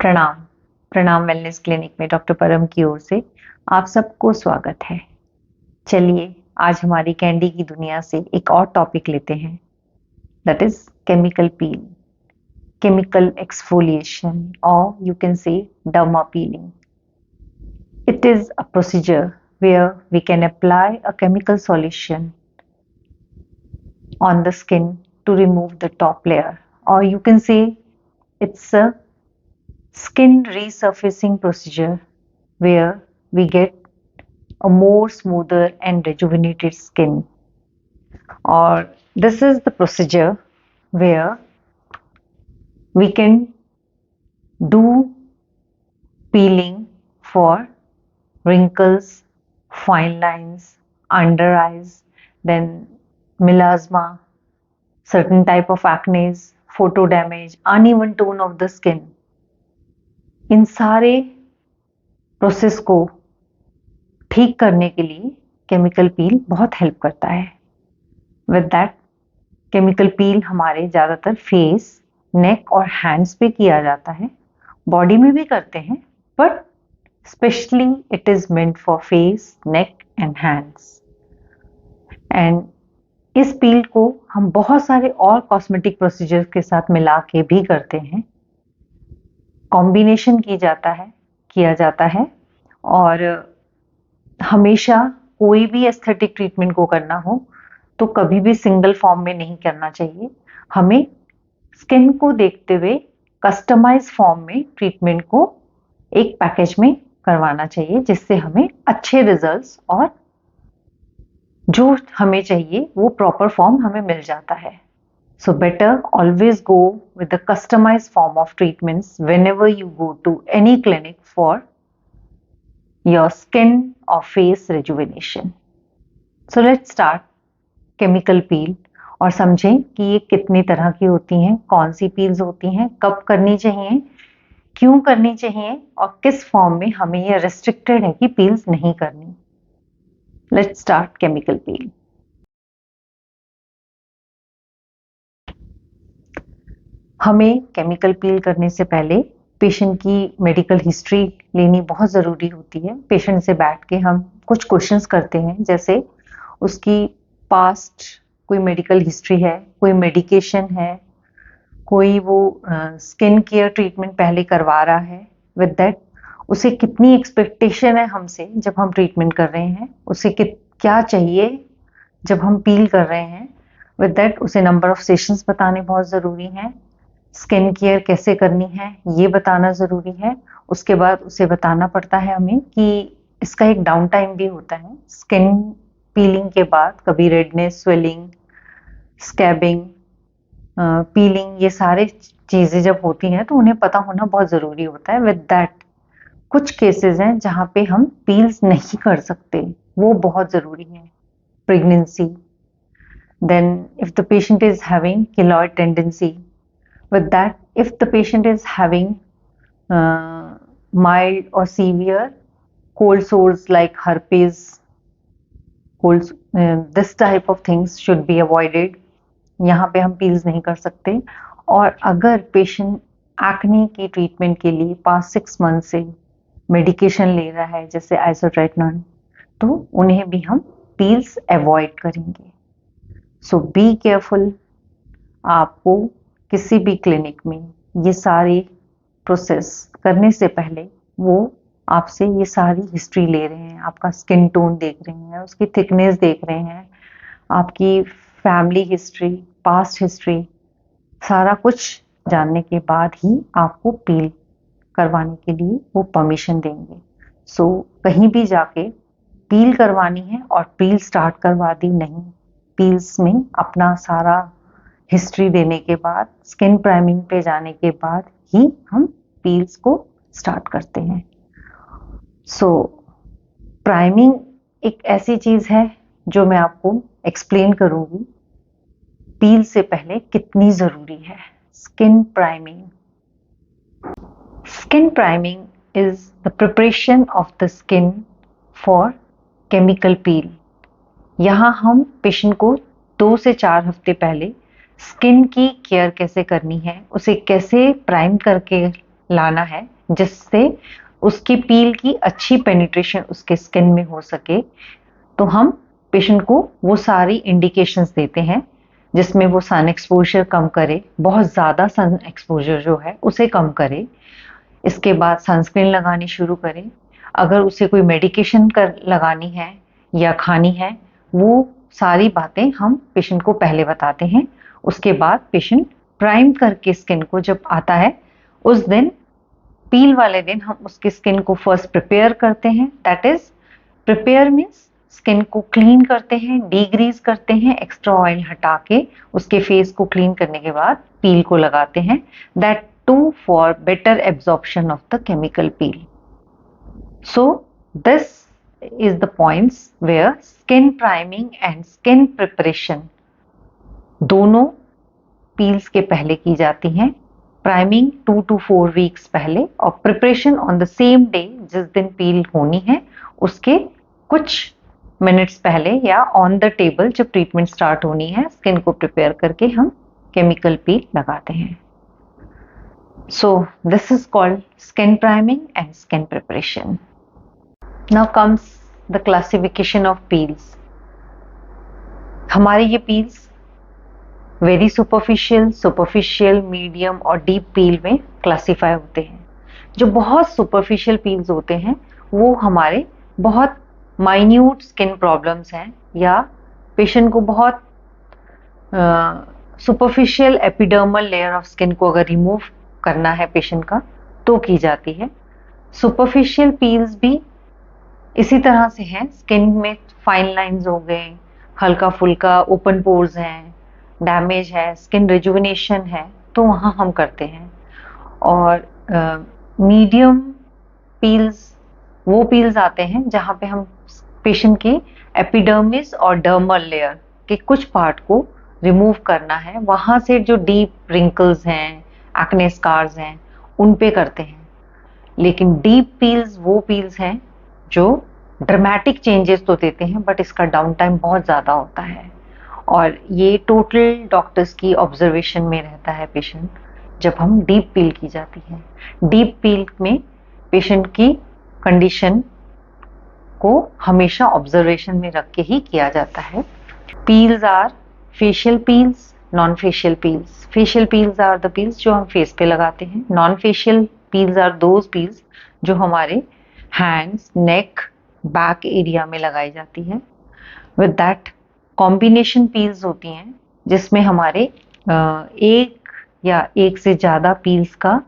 प्रणाम। प्रणाम wellness clinic में डॉक्टर परम की ओर से आप सबको स्वागत है। चलिए आज हमारी कैंडी की दुनिया से एक और टॉपिक लेते हैं, that is chemical peel, chemical exfoliation और you can say derma peeling. It is a procedure where we can apply a chemical solution on the skin to remove the top layer, or you can say it's a skin resurfacing procedure where we get a more smoother and rejuvenated skin. Or this is the procedure where we can do peeling for wrinkles, fine lines, under eyes, then melasma, certain type of acne, photo damage, uneven tone of the skin. इन सारे process को ठीक करने के लिए chemical peel बहुत help करता है. With that chemical peel हमारे ज़्यादातर फेस, नेक और हैंड्स पे किया जाता है. बॉडी में भी करते हैं, but specially it is meant for face, neck and hands. And इस पील को हम बहुत सारे और कॉस्मेटिक प्रोसीजर्स के साथ मिला के भी करते हैं. कॉम्बिनेशन किया जाता है और हमेशा कोई भी एस्थेटिक ट्रीटमेंट को करना हो तो कभी भी सिंगल फॉर्म में नहीं करना चाहिए. हमें स्किन को देखते हुए कस्टमाइज फॉर्म में ट्रीटमेंट को एक पैकेज में करवाना चाहिए, जिससे हमें अच्छे रिजल्ट्स और जो हमें चाहिए वो प्रॉपर फॉर्म हमें मिल जाता है. So better always go with the customized form of treatments whenever you go to any clinic for your skin or face rejuvenation. So let's start chemical peel और समझें कि ये कितनी तरह की होती हैं, कौन सी पील्स होती हैं, कब करनी चाहिए, क्यों करनी चाहिए और किस फॉर्म में हमें ये रेस्ट्रिक्टेड है कि पील्स नहीं करनी. Let's start chemical peel. हमें केमिकल पील करने से पहले पेशेंट की मेडिकल हिस्ट्री लेनी बहुत ज़रूरी होती है. पेशेंट से बैठ के हम कुछ क्वेश्चंस करते हैं, जैसे उसकी पास्ट कोई मेडिकल हिस्ट्री है, कोई मेडिकेशन है, कोई वो स्किन केयर ट्रीटमेंट पहले करवा रहा है. विद दैट उसे कितनी एक्सपेक्टेशन है हमसे जब हम ट्रीटमेंट कर रहे हैं, उसे क्या चाहिए जब हम पील कर रहे हैं. विद दैट उसे नंबर ऑफ सेशंस बताने बहुत ज़रूरी हैं. स्किन केयर कैसे करनी है ये बताना ज़रूरी है. उसके बाद उसे बताना पड़ता है हमें कि इसका एक डाउन टाइम भी होता है. स्किन पीलिंग के बाद कभी रेडनेस, स्वेलिंग, स्कैबिंग, पीलिंग, ये सारे चीज़ें जब होती हैं तो उन्हें पता होना बहुत ज़रूरी होता है. विद दैट कुछ केसेस हैं जहाँ पे हम पील्स नहीं कर सकते, वो बहुत ज़रूरी है. Pregnancy, then if the patient is having keloid tendency. With that, if the patient is having mild or severe cold sores like herpes, this type of things should be avoided. यहाँ पे हम पील्स नहीं कर सकते. और अगर patient acne की treatment के लिए पास्ट 6 मंथ से मेडिकेशन ले रहा है, जैसे आइसोट्रेटिनोन, तो उन्हें भी हम पील्स अवॉइड करेंगे. सो बी केयरफुल. आपको किसी भी क्लिनिक में ये सारी प्रोसेस करने से पहले वो आपसे ये सारी हिस्ट्री ले रहे हैं, आपका स्किन टोन देख रहे हैं, उसकी थिकनेस देख रहे हैं, आपकी फैमिली हिस्ट्री, पास्ट हिस्ट्री, सारा कुछ जानने के बाद ही आपको पील करवाने के लिए वो परमिशन देंगे. सो कहीं भी जाके पील करवानी है और पील स्टार्ट करवा दी नहीं. पील्स में अपना सारा हिस्ट्री देने के बाद, स्किन प्राइमिंग पे जाने के बाद ही हम पील्स को स्टार्ट करते हैं. सो प्राइमिंग एक ऐसी चीज़ है जो मैं आपको एक्सप्लेन करूँगी पील से पहले कितनी ज़रूरी है. Skin priming. Skin priming is the preparation of the skin for chemical peel. यहाँ हम पेशेंट को 2 से 4 हफ्ते पहले स्किन की केयर कैसे करनी है, उसे कैसे प्राइम करके लाना है जिससे उसकी पील की अच्छी पेनिट्रेशन उसके स्किन में हो सके। तो हम पेशेंट को वो सारी इंडिकेशंस देते हैं जिसमें वो सन एक्सपोजर कम करे, बहुत ज़्यादा सन एक्सपोजर जो है उसे कम करे। इसके बाद सनस्क्रीन लगानी शुरू करें। अगर उसे कोई मेडिकेशन कर लगानी है या खानी है, वो सारी बातें हम पेशेंट को पहले बताते हैं। उसके बाद पेशेंट प्राइम करके स्किन को जब आता है, उस दिन पील वाले दिन हम उसकी स्किन को फर्स्ट प्रिपेयर करते हैं। That is prepare means skin को क्लीन करते हैं, डीग्रीज करते हैं, एक्स्ट्रा ऑयल हटा के उसके फेस को क्लीन करने के बाद पील को लगाते हैं। That too for better absorption of the chemical peel. So this is the points where skin priming and skin preparation दोनों पील्स के पहले की जाती हैं। प्राइमिंग 2 to 4 वीक्स पहले और preparation on the same day जिस दिन पील होनी है उसके कुछ मिनट्स पहले या ऑन द टेबल जब ट्रीटमेंट स्टार्ट होनी है, स्किन को प्रिपेयर करके हम केमिकल पील लगाते हैं। So this is called skin priming and skin preparation. Now comes the classification of peels. हमारे ये peels वेरी सुपरफिशियल, मीडियम और डीप पील में क्लासीफाई होते हैं। जो बहुत सुपरफिशियल पील्स होते हैं वो हमारे बहुत माइन्यूट स्किन प्रॉब्लम्स हैं या पेशेंट को बहुत superficial epidermal layer of skin को अगर रिमूव करना है पेशेंट का तो की जाती है। सुपरफिशियल पील्स भी इसी तरह से हैं, स्किन में फाइन लाइंस हो गए, हल्का फुल्का ओपन पोर्स हैं, डैमेज है, स्किन रिजुविनेशन है, तो वहाँ हम करते हैं। और मीडियम पील्स वो पील्स आते हैं जहाँ पे हम पेशेंट की एपिडर्मिस और डर्मल लेयर के कुछ पार्ट को रिमूव करना है, वहाँ से जो डीप रिंकल्स हैं, एक्ने स्कार्स हैं, उन पे करते हैं। लेकिन डीप पील्स वो पील्स हैं जो ड्रामेटिक चेंजेस तो देते हैं बट इसका डाउन टाइम बहुत ज़्यादा होता है और ये टोटल डॉक्टर्स की ऑब्जर्वेशन में रहता है पेशेंट जब हम डीप पील की जाती है। डीप पील में पेशेंट की कंडीशन को हमेशा ऑब्जर्वेशन में रख के ही किया जाता है। Peels are facial peels, non facial peels. Facial peels are the peels जो हम फेस पे लगाते हैं। Non facial peels are those peels जो हमारे हैंड्स, नेक, बैक एरिया में लगाई जाती है। विद दैट कॉम्बिनेशन पील्स होती हैं जिसमें हमारे एक या एक से ज़्यादा पील्स का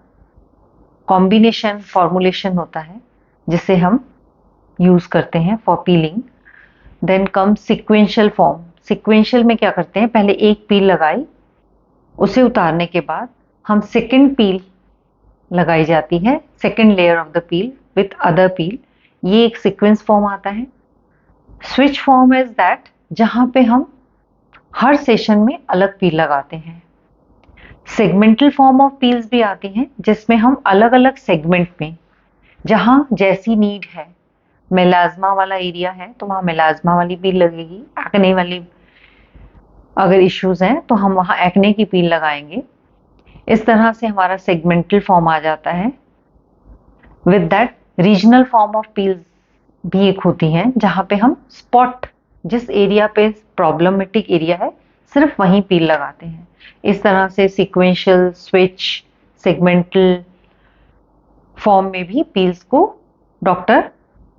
कॉम्बिनेशन फॉर्मुलेशन होता है जिसे हम यूज़ करते हैं for peeling. Then come sequential form. Sequential में क्या करते हैं, पहले एक पील लगाई, उसे उतारने के बाद हम सेकेंड पील लगाई जाती है, second layer of the peel with other peel. ये एक सीक्वेंस फॉर्म आता है। स्विच फॉर्म इज दैट जहां पे हम हर सेशन में अलग पील लगाते हैं। सेगमेंटल फॉर्म ऑफ पील्स भी आती हैं जिसमें हम अलग अलग सेगमेंट में जहां जैसी नीड है, मेलाज्मा वाला एरिया है तो वहां मेलाज्मा वाली पील लगेगी, एक्ने वाली अगर इश्यूज हैं तो हम वहां एक्ने की पील लगाएंगे। इस तरह से हमारा सेगमेंटल फॉर्म आ जाता है। With that regional form of peels भी एक होती हैं जहां पे हम स्पॉट, जिस एरिया पे प्रॉब्लमेटिक एरिया है सिर्फ वहीं पील लगाते हैं। इस तरह से सीक्वेंशियल, स्विच, सेगमेंटल फॉर्म में भी पील्स को डॉक्टर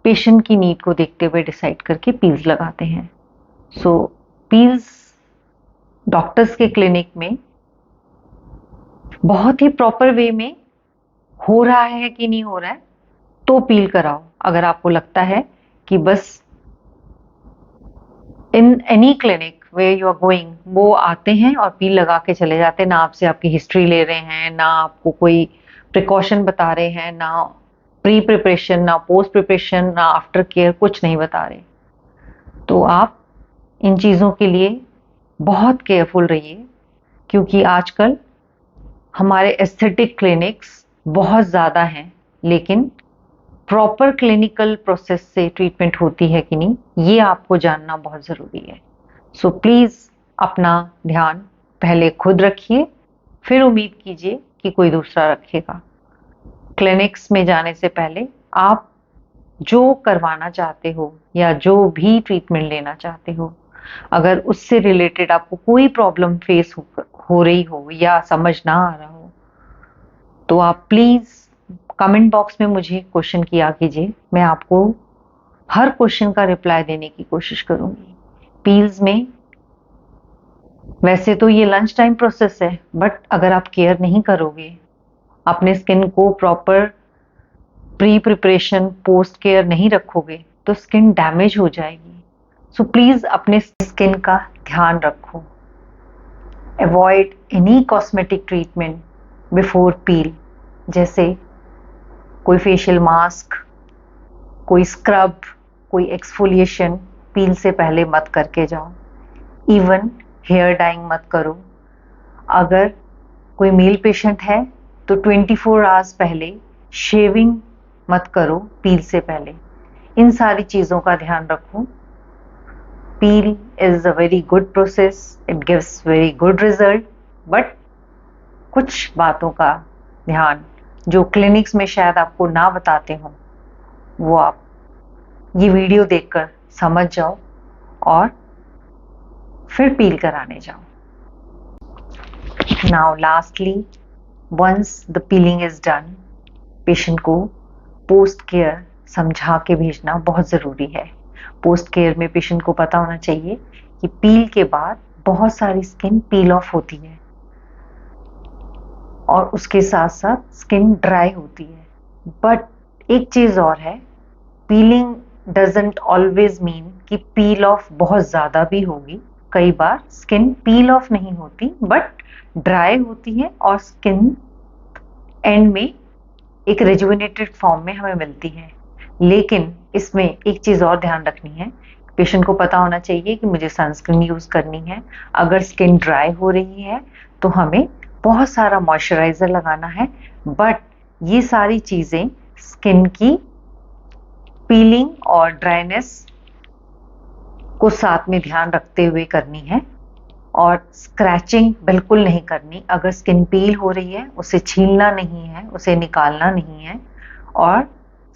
पेशेंट की नीड को देखते हुए डिसाइड करके पील्स लगाते हैं। सो पील्स डॉक्टर्स के क्लिनिक में बहुत ही प्रॉपर वे में हो रहा है कि नहीं हो रहा है तो पील कराओ। अगर आपको लगता है कि बस in any clinic way you are going, वो आते हैं और पील लगा के चले जाते हैं, ना आपसे आपकी हिस्ट्री ले रहे हैं, ना आपको कोई प्रिकॉशन बता रहे हैं, ना प्री प्रिपरेशन, ना पोस्ट प्रिपरेशन, ना आफ्टर केयर, कुछ नहीं बता रहे, तो आप इन चीज़ों के लिए बहुत केयरफुल रहिए। क्योंकि आजकल हमारे एस्थेटिक क्लिनिक्स बहुत ज़्यादा हैं लेकिन प्रॉपर क्लिनिकल प्रोसेस से ट्रीटमेंट होती है कि नहीं, ये आपको जानना बहुत ज़रूरी है। सो प्लीज़ अपना ध्यान पहले खुद रखिए, फिर उम्मीद कीजिए कि कोई दूसरा रखेगा। क्लिनिक्स में जाने से पहले आप जो करवाना चाहते हो या जो भी ट्रीटमेंट लेना चाहते हो, अगर उससे रिलेटेड आपको कोई प्रॉब्लम फेस हो रही हो या समझ ना आ रहा हो, तो आप प्लीज कमेंट बॉक्स में मुझे क्वेश्चन किया कीजिए। मैं आपको हर क्वेश्चन का रिप्लाई देने की कोशिश करूंगी। पील्स में वैसे तो ये लंच टाइम प्रोसेस है, बट अगर आप केयर नहीं करोगे, अपने स्किन को proper pre preparation post care नहीं रखोगे, तो स्किन डैमेज हो जाएगी। सो प्लीज अपने स्किन का ध्यान रखो। Avoid any cosmetic treatment before peel, जैसे कोई फेशियल मास्क, कोई स्क्रब, कोई एक्सफोलिएशन पील से पहले मत करके जाओ। इवन हेयर डाइंग मत करो। अगर कोई मेल पेशेंट है तो 24 आवर्स पहले शेविंग मत करो पील से पहले। इन सारी चीजों का ध्यान रखो। Peel is a very good process, it gives very good result, but कुछ बातों का ध्यान जो क्लिनिक्स में शायद आपको ना बताते हो, वो आप ये वीडियो देखकर समझ जाओ और फिर पील कराने जाओ। Now lastly, once the peeling is done, patient को पोस्ट केयर समझा के भेजना बहुत ज़रूरी है। पोस्ट केयर में पेशेंट को पता होना चाहिए कि पील के बाद बहुत सारी स्किन पील ऑफ होती है और उसके साथ साथ स्किन ड्राई होती है। बट एक चीज़ और है, पीलिंग डजंट ऑलवेज मीन कि पील ऑफ बहुत ज़्यादा भी होगी। कई बार स्किन पील ऑफ नहीं होती बट ड्राई होती है और स्किन एंड में एक रेजुविनेटेड फॉर्म में हमें मिलती है। लेकिन इसमें एक चीज और ध्यान रखनी है, पेशेंट को पता होना चाहिए कि मुझे सनस्क्रीन यूज करनी है। अगर स्किन ड्राई हो रही है तो हमें बहुत सारा मॉइस्चराइजर लगाना है, बट ये सारी चीजें स्किन की पीलिंग और ड्राइनेस को साथ में ध्यान रखते हुए करनी है। और स्क्रैचिंग बिल्कुल नहीं करनी। अगर स्किन पील हो रही है उसे छीलना नहीं है, उसे निकालना नहीं है। और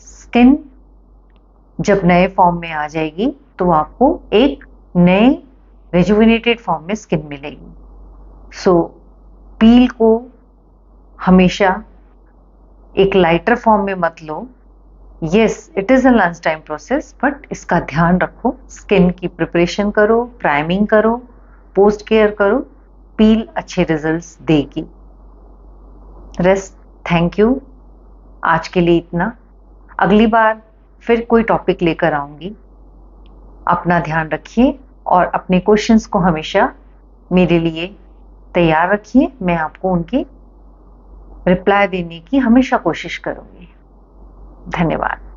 स्किन जब नए फॉर्म में आ जाएगी तो आपको एक नए रेजुविनेटेड फॉर्म में स्किन मिलेगी। सो पील को हमेशा एक लाइटर फॉर्म में मत लो। Yes, it is a lunch time process, but इसका ध्यान रखो। स्किन की प्रिपरेशन करो, प्राइमिंग करो, पोस्ट केयर करो, पील अच्छे रिजल्ट्स देगी। Rest, thank you. आज के लिए इतना। अगली बार फिर कोई टॉपिक लेकर आऊंगी। अपना ध्यान रखिए और अपने क्वेश्चंस को हमेशा मेरे लिए तैयार रखिए। मैं आपको उनकी रिप्लाई देने की हमेशा कोशिश करूंगी। धन्यवाद।